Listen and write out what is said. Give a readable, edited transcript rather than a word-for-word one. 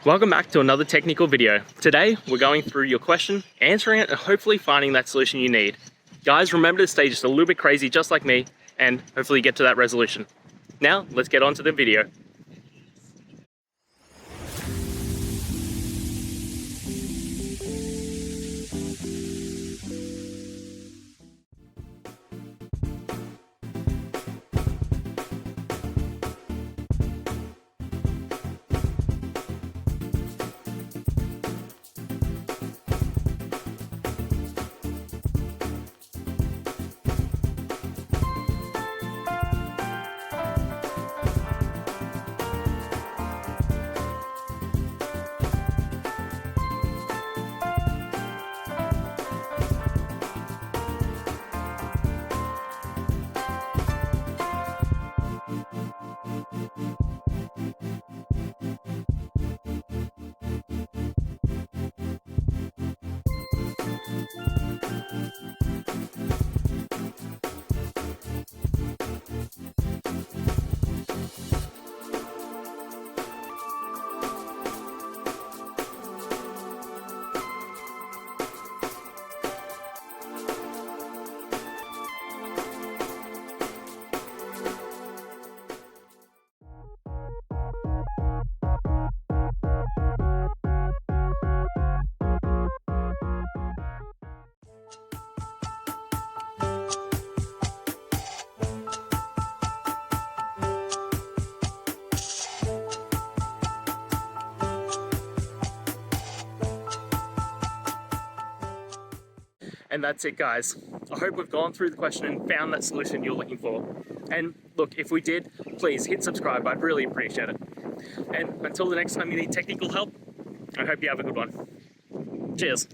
Welcome back to another technical video. Today, we're going through your question, answering it, and hopefully finding that solution you need. Guys, remember to stay just a little bit crazy, just like me, and hopefully get to that resolution. Now, let's get on to the video. And that's it, guys. I hope we've gone through the question and found that solution you're looking for. And look, if we did, please hit subscribe. I'd really appreciate it. And until the next time you need technical help, I hope you have a good one. Cheers.